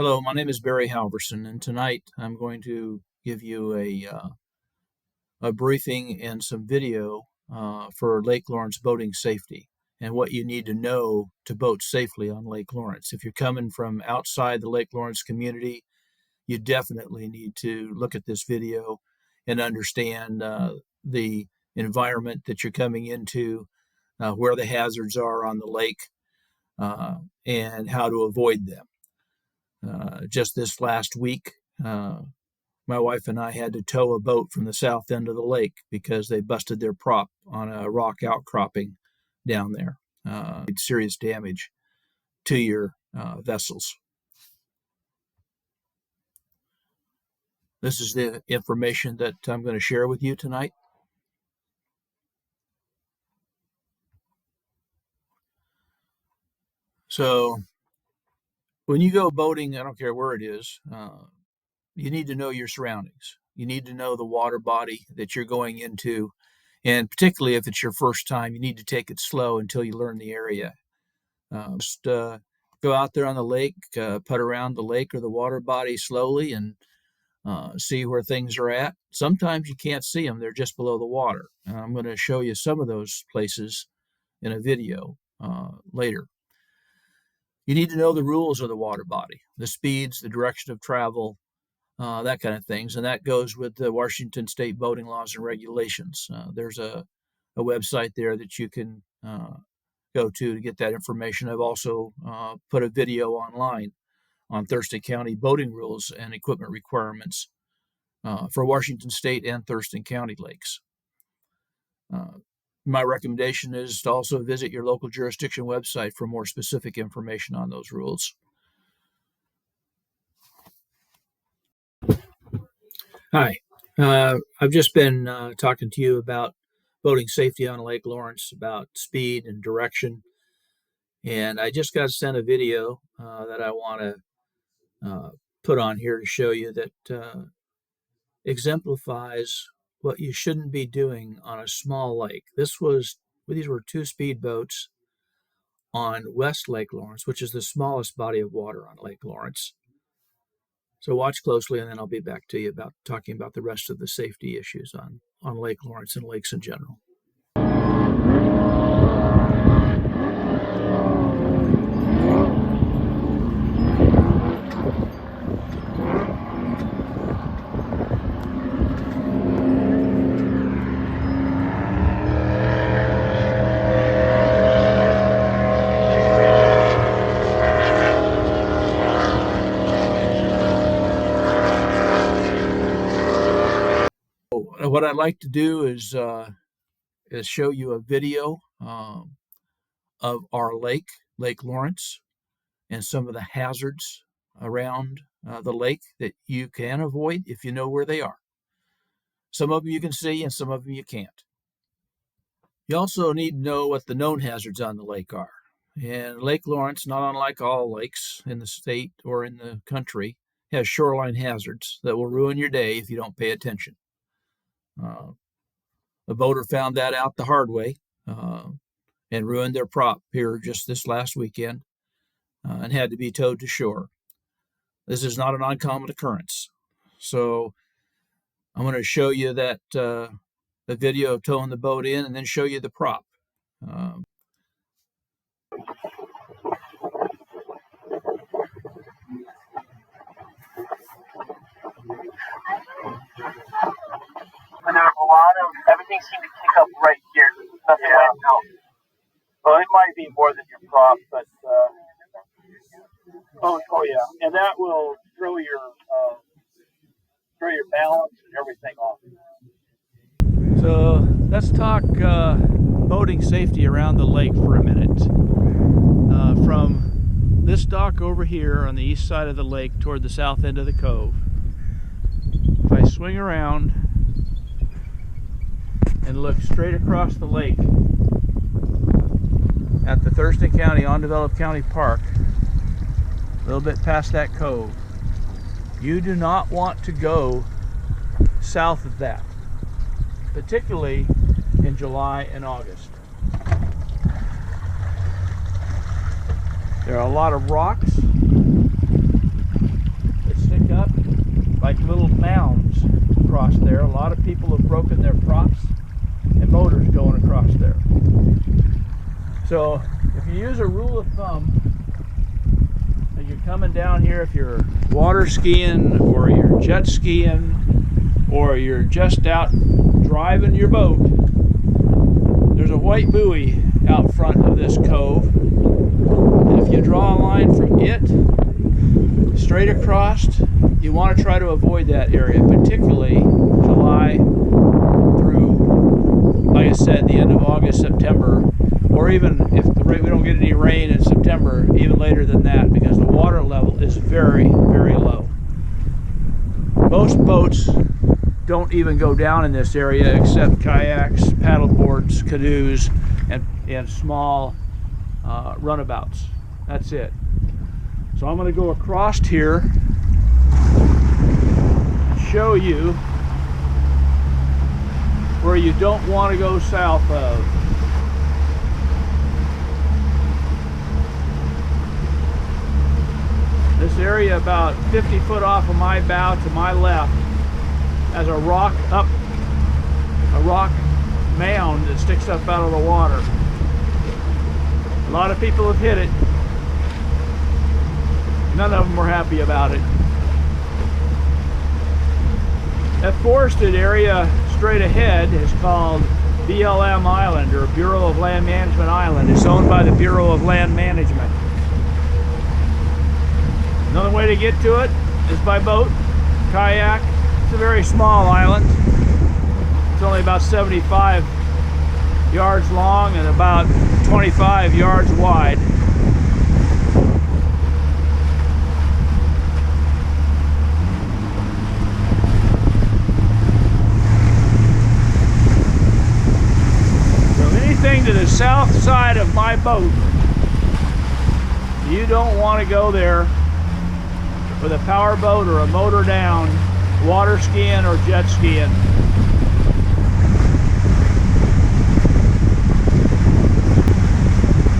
Hello, my name is Barry Halverson, and tonight I'm going to give you a briefing and some video for Lake Lawrence boating safety and what you need to know to boat safely on Lake Lawrence. If you're coming from outside the Lake Lawrence community, you definitely need to look at this video and understand the environment that you're coming into, where the hazards are on the lake, and how to avoid them. Just this last week, my wife and I had to tow a boat from the south end of the lake because they busted their prop on a rock outcropping down there. Serious damage to your vessels. This is the information that I'm going to share with you tonight. So when you go boating, I don't care where it is, you need to know your surroundings. You need to know the water body that you're going into, and particularly if it's your first time, you need to take it slow until you learn the area. Just go out there on the lake, putt around the lake or the water body slowly and see where things are at. Sometimes you can't see them. They're just below the water. And I'm going to show you some of those places in a video later. You need to know the rules of the water body, the speeds, the direction of travel, that kind of things. And that goes with the Washington State boating laws and regulations. There's a website there that you can go to get that information. I've also put a video online on Thurston County boating rules and equipment requirements for Washington State and Thurston County lakes. My recommendation is to also visit your local jurisdiction website for more specific information on those rules. Hi, I've just been talking to you about boating safety on Lake Lawrence, about speed and direction. And I just got sent a video that I want to put on here to show you that exemplifies what you shouldn't be doing on a small lake. These were two speedboats on West Lake Lawrence, which is the smallest body of water on Lake Lawrence. So watch closely, and then I'll be back to you about talking about the rest of the safety issues on Lake Lawrence and lakes in general. What I'd like to do is show you a video of our lake, Lake Lawrence, and some of the hazards around the lake that you can avoid if you know where they are. Some of them you can see and some of them you can't. You also need to know what the known hazards on the lake are. And Lake Lawrence, not unlike all lakes in the state or in the country, has shoreline hazards that will ruin your day if you don't pay attention. A boater found that out the hard way and ruined their prop here just this last weekend and had to be towed to shore. This is not an uncommon occurrence. So I'm going to show you that the video of towing the boat in and then show you the prop. But there was a lot of, everything seemed to kick up right here. Nothing went out. Well, it might be more than your prop, but, oh yeah. And that will throw your balance and everything off. So let's talk boating safety around the lake for a minute. From this dock over here on the east side of the lake toward the south end of the cove, if I swing around and look straight across the lake at the Thurston County Undeveloped County Park, a little bit past that cove, you do not want to go south of that, particularly in July and August. There are a lot of rocks lot of people have broken their props and motors going across there. So if you use a rule of thumb, as you're coming down here, if you're water skiing or you're jet skiing or you're just out driving your boat, there's a white buoy out front of this cove. And if you draw a line from it straight across, you want to try to avoid that area, particularly July through, like I said, the end of August, September, or even if we don't get any rain in September, even later than that, because the water level is very, very low. Most boats don't even go down in this area except kayaks, paddle boards, canoes, and small runabouts. That's it. So I'm going to go across here and show you where you don't want to go south of. This area about 50 foot off of my bow to my left has a rock mound that sticks up out of the water. A lot of people have hit it. None of them were happy about it. That forested area straight ahead is called BLM Island, or Bureau of Land Management Island. It's owned by the Bureau of Land Management. Another way to get to it is by boat, kayak. It's a very small island. It's only about 75 yards long and about 25 yards wide. So anything to the south side of my boat, you don't want to go there with a power boat or a motor down, water skiing or jet skiing.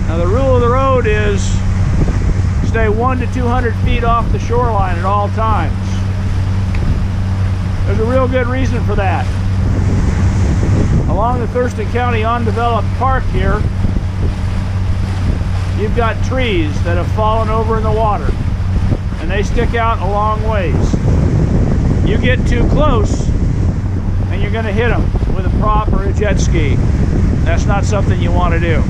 Now the rule of the road is stay 100 to 200 feet off the shoreline at all times. There's a real good reason for that. Along the Thurston County undeveloped park here, you've got trees that have fallen over in the water, and they stick out a long ways. You get too close and you're going to hit them with a prop or a jet ski. That's not something you want to do.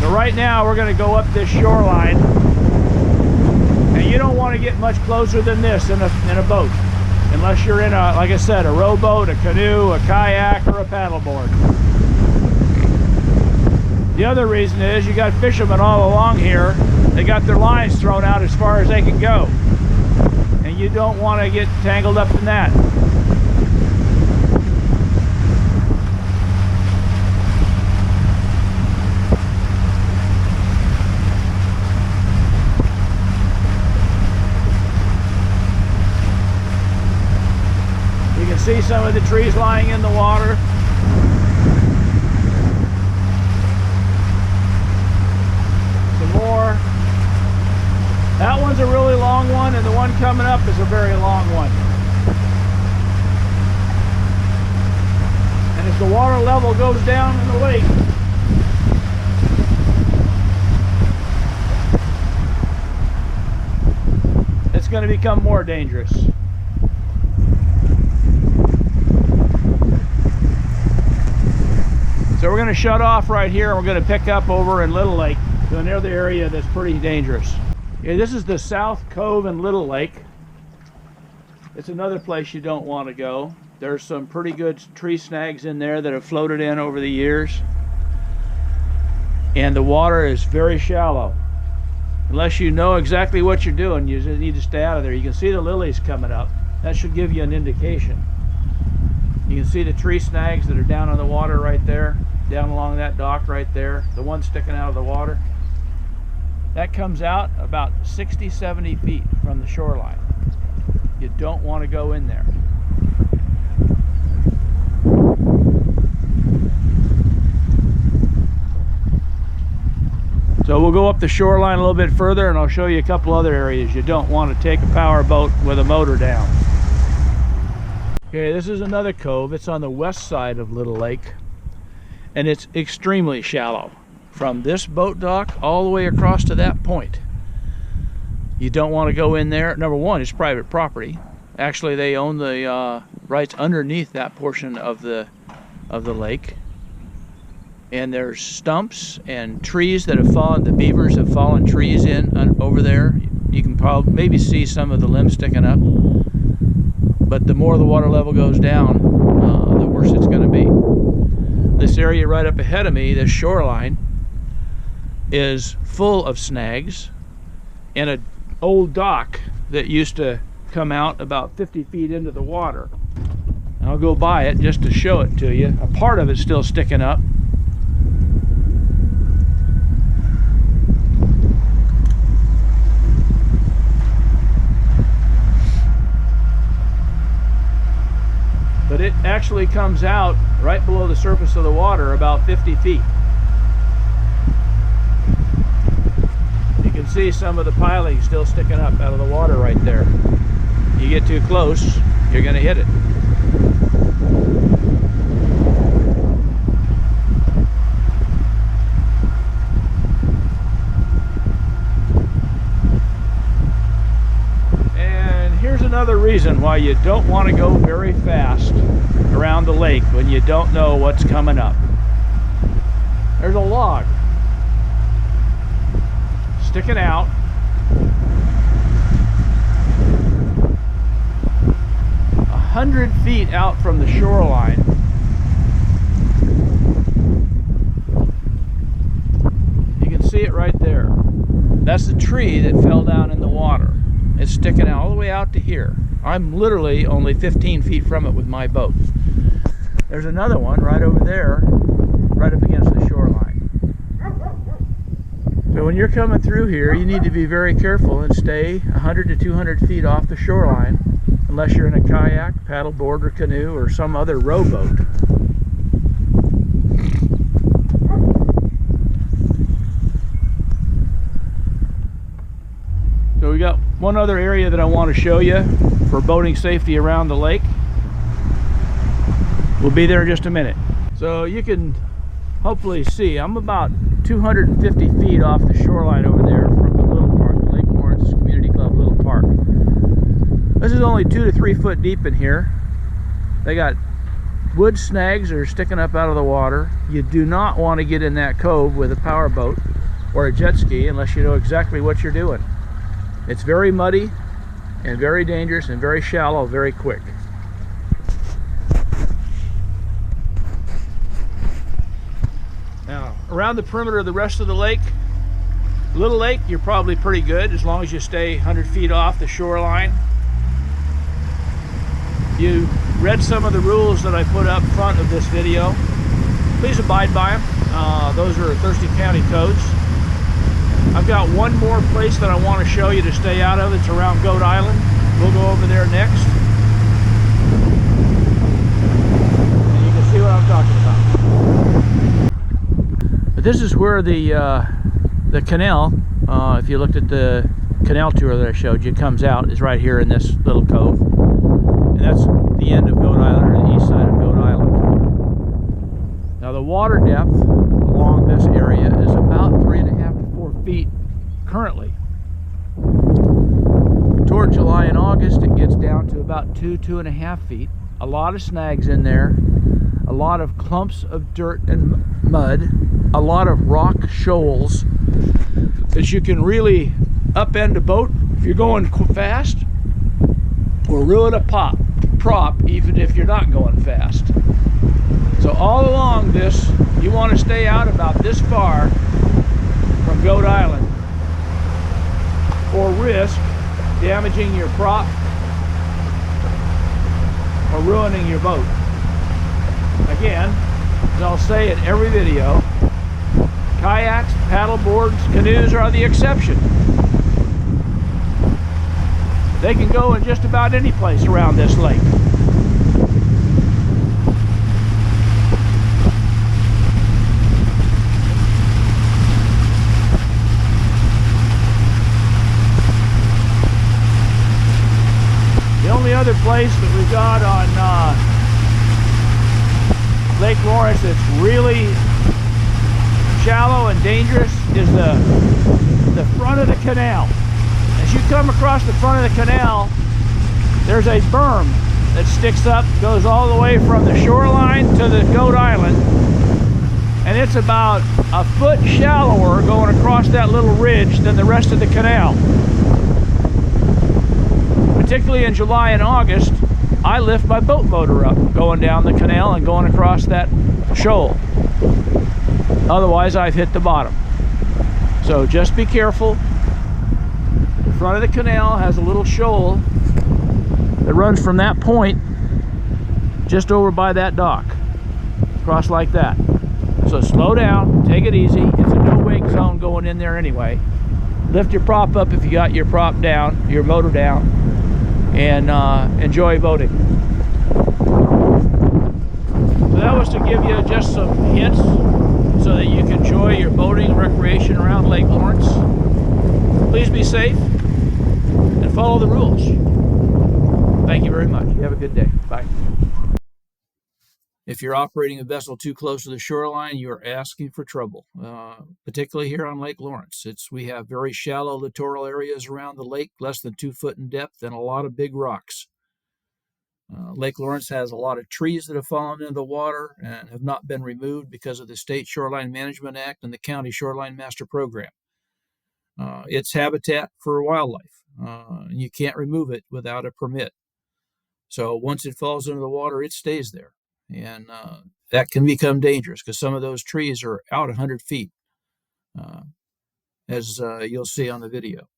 So right now we're going to go up this shoreline, and you don't want to get much closer than this in a boat, unless you're in a, like I said, a rowboat, a canoe, a kayak, or a paddleboard. The other reason is you got fishermen all along here. They got their lines thrown out as far as they can go, and you don't want to get tangled up in that. You can see some of the trees lying in the water. More. That one's a really long one, and the one coming up is a very long one. And as the water level goes down in the lake, it's going to become more dangerous. So we're going to shut off right here, and we're going to pick up over in Little Lake to another area that's pretty dangerous. Okay, this is the South Cove in Little Lake. It's another place you don't want to go. There's some pretty good tree snags in there that have floated in over the years. And the water is very shallow. Unless you know exactly what you're doing, you just need to stay out of there. You can see the lilies coming up. That should give you an indication. You can see the tree snags that are down on the water right there, down along that dock right there, the one sticking out of the water. That comes out about 60, 70 feet from the shoreline. You don't want to go in there. So we'll go up the shoreline a little bit further, and I'll show you a couple other areas you don't want to take a power boat with a motor down. Okay, this is another cove. It's on the west side of Little Lake, and it's extremely shallow. From this boat dock all the way across to that point. You don't want to go in there. Number one, it's private property. Actually, they own the rights underneath that portion of the lake. And there's stumps and trees that have fallen. The beavers have fallen trees in over there. You can probably maybe see some of the limbs sticking up. But the more the water level goes down, the worse it's going to be. This area right up ahead of me, this shoreline, is full of snags and an old dock that used to come out about 50 feet into the water. And I'll go by it just to show it to you. A part of it's still sticking up. But it actually comes out right below the surface of the water about 50 feet. You can see some of the piling still sticking up out of the water right there. You get too close, you're going to hit it. Another reason why you don't want to go very fast around the lake when you don't know what's coming up. There's a log sticking out. A 100 feet out from the shoreline. You can see it right there. That's the tree that fell down in the water. It's sticking out all the way out to here. I'm literally only 15 feet from it with my boat. There's another one right over there, right up against the shoreline. So when you're coming through here, you need to be very careful and stay 100 to 200 feet off the shoreline, unless you're in a kayak, paddleboard, or canoe, or some other rowboat. So we got one other area that I want to show you for boating safety around the lake. We'll be there in just a minute. So you can hopefully see I'm about 250 feet off the shoreline over there from the little park, the Lake Lawrence Community Club Little Park. This is only 2 to 3 foot deep in here. They got wood snags that are sticking up out of the water. You do not want to get in that cove with a power boat or a jet ski unless you know exactly what you're doing. It's very muddy and very dangerous and very shallow very quick. Now, around the perimeter of the rest of the lake, Little Lake, you're probably pretty good as long as you stay 100 feet off the shoreline. You read some of the rules that I put up front of this video. Please abide by them. Those are Thurston County codes. I've got one more place that I want to show you to stay out of. It's around Goat Island. We'll go over there next. And you can see what I'm talking about. But this is where the canal, if you looked at the canal tour that I showed you, comes out, is right here in this little cove. And that's the end of Goat Island, or the east side of Goat Island. Now the water depth along this area is about 3.5 to 4 feet currently. Toward July and August it gets down to about 2.5 feet. A lot of snags in there, a lot of clumps of dirt and mud, a lot of rock shoals that you can really upend a boat if you're going fast, or ruin a prop even if you're not going fast. So all along this, you want to stay out about this far from Goat Island, or risk damaging your prop or ruining your boat. Again, as I'll say in every video, kayaks, paddle boards, canoes are the exception. They can go in just about any place around this lake. spot on Lake Lawrence that's really shallow and dangerous is the front of the canal. As you come across the front of the canal, there's a berm that sticks up, goes all the way from the shoreline to the Goat Island, and it's about a foot shallower going across that little ridge than the rest of the canal. Particularly in July and August, I lift my boat motor up going down the canal and going across that shoal. Otherwise, I've hit the bottom. So just be careful. The front of the canal has a little shoal that runs from that point just over by that dock. Across like that. So slow down, take it easy. It's a no-wake zone going in there anyway. Lift your prop up if you got your prop down, your motor down, and enjoy boating. So that was to give you just some hints so that you can enjoy your boating recreation around Lake Lawrence. Please be safe and follow the rules. Thank you very much. You have a good day. Bye. If you're operating a vessel too close to the shoreline, you are asking for trouble, particularly here on Lake Lawrence. We have very shallow littoral areas around the lake, less than 2 foot in depth, and a lot of big rocks. Lake Lawrence has a lot of trees that have fallen into the water and have not been removed because of the State Shoreline Management Act and the County Shoreline Master Program. It's habitat for wildlife, and you can't remove it without a permit. So once it falls into the water, it stays there. And that can become dangerous because some of those trees are out 100 feet, as you'll see on the video.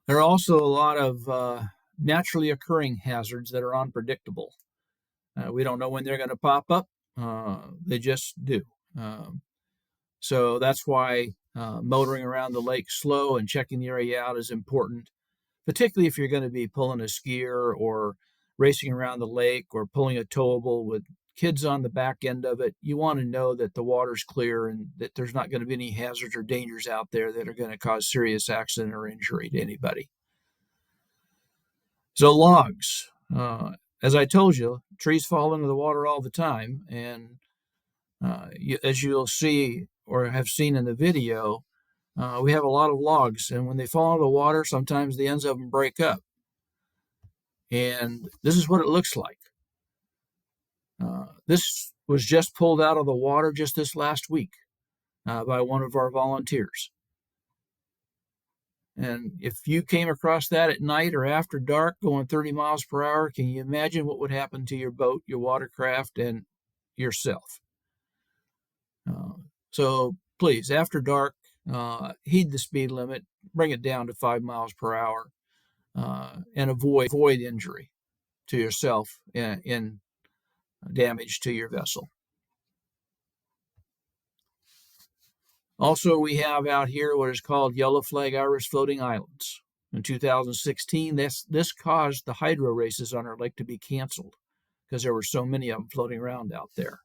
There are also a lot of naturally occurring hazards that are unpredictable. We don't know when they're going to pop up. They just do. So that's why motoring around the lake slow and checking the area out is important, particularly if you're going to be pulling a skier or racing around the lake or pulling a towable with kids on the back end of it. You want to know that the water's clear and that there's not going to be any hazards or dangers out there that are going to cause serious accident or injury to anybody. So logs, as I told you, trees fall into the water all the time, and as you'll see or have seen in the video, we have a lot of logs, and when they fall into the water, sometimes the ends of them break up. And this is what it looks like. This was just pulled out of the water just this last week by one of our volunteers. And if you came across that at night or after dark going 30 miles per hour, can you imagine what would happen to your boat, your watercraft, and yourself? So please, after dark, heed the speed limit, bring it down to 5 miles per hour. And avoid injury to yourself in damage to your vessel. Also, we have out here what is called yellow flag iris floating islands. In 2016, this caused the hydro races on our lake to be canceled because there were so many of them floating around out there.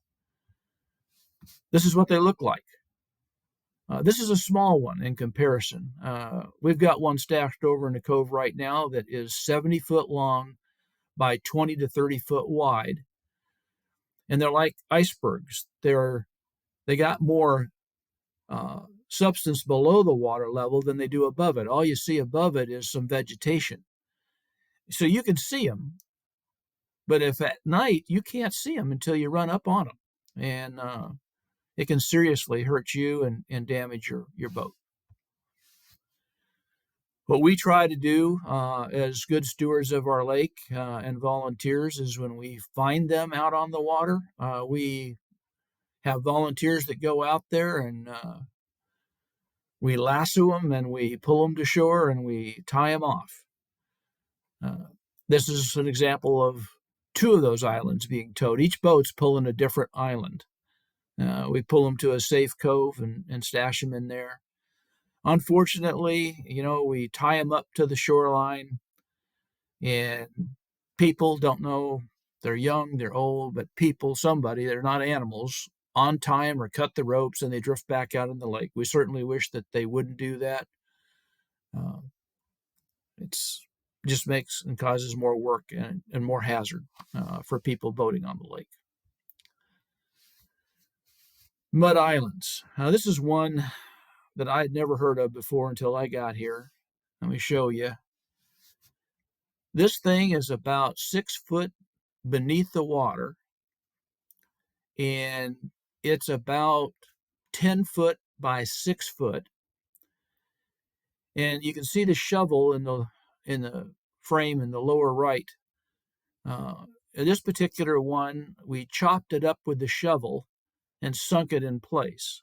This is what they look like. This is a small one in comparison. We've got one stashed over in the cove right now that is 70 foot long by 20 to 30 foot wide. And they're like icebergs. They got more substance below the water level than they do above it. All you see above it is some vegetation. So you can see them, but if at night you can't see them until you run up on them. And it can seriously hurt you and damage your boat. What we try to do as good stewards of our lake and volunteers is when we find them out on the water, we have volunteers that go out there and we lasso them and we pull them to shore and we tie them off. This is an example of 2 of those islands being towed. Each boat's pulling a different island. We pull them to a safe cove and stash them in there. Unfortunately, we tie them up to the shoreline, and people don't know, they're young, they're old, but somebody, they're not animals, untie them or cut the ropes and they drift back out in the lake. We certainly wish that they wouldn't do that. It's just makes and causes more work and more hazard for people boating on the lake. Mud islands. Now, this is one that I had never heard of before until I got here. Let me show you. This thing is about 6 foot beneath the water, and it's about 10 foot by 6 foot. And you can see the shovel in the frame in the lower right. This particular one, we chopped it up with the shovel and sunk it in place.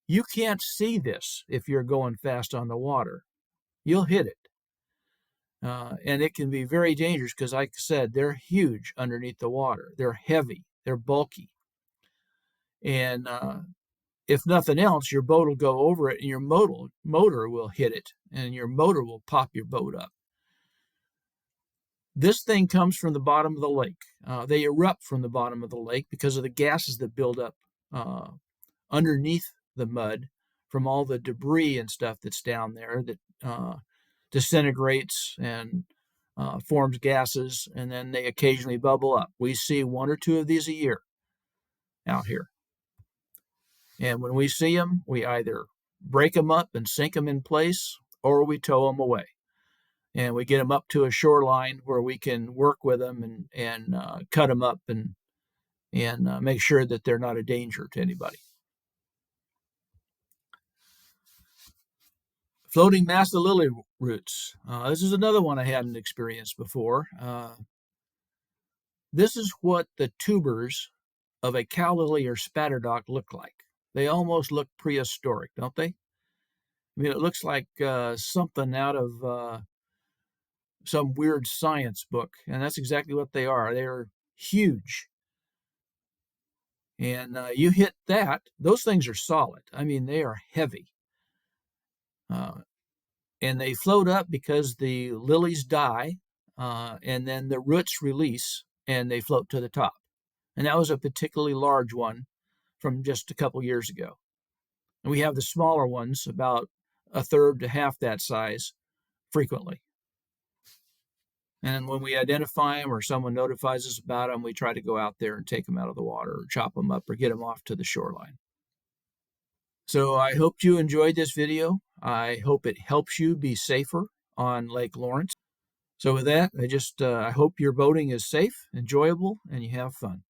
You can't see this if you're going fast on the water. You'll hit it. And it can be very dangerous because, like I said, they're huge underneath the water. They're heavy. They're bulky. And if nothing else, your boat will go over it and your motor will hit it and your motor will pop your boat up. This thing comes from the bottom of the lake. They erupt from the bottom of the lake because of the gases that build up underneath the mud from all the debris and stuff that's down there that disintegrates and forms gases, and then they occasionally bubble up. We see 1 or 2 of these a year out here. And when we see them, we either break them up and sink them in place, or we tow them away. And we get them up to a shoreline where we can work with them and cut them up and make sure that they're not a danger to anybody. Floating masta lily roots. This is another one I hadn't experienced before. This is what the tubers of a cow lily or spatterdock look like. They almost look prehistoric, don't they? I mean, it looks like something out of some weird science book, and that's exactly what they are. They're huge. And you hit that, those things are solid. I mean, they are heavy. And they float up because the lilies die, and then the roots release, and they float to the top. And that was a particularly large one from just a couple years ago. And we have the smaller ones, about a third to half that size, frequently. And when we identify them or someone notifies us about them, we try to go out there and take them out of the water or chop them up or get them off to the shoreline. So I hope you enjoyed this video. I hope it helps you be safer on Lake Lawrence. So with that, I hope your boating is safe, enjoyable, and you have fun.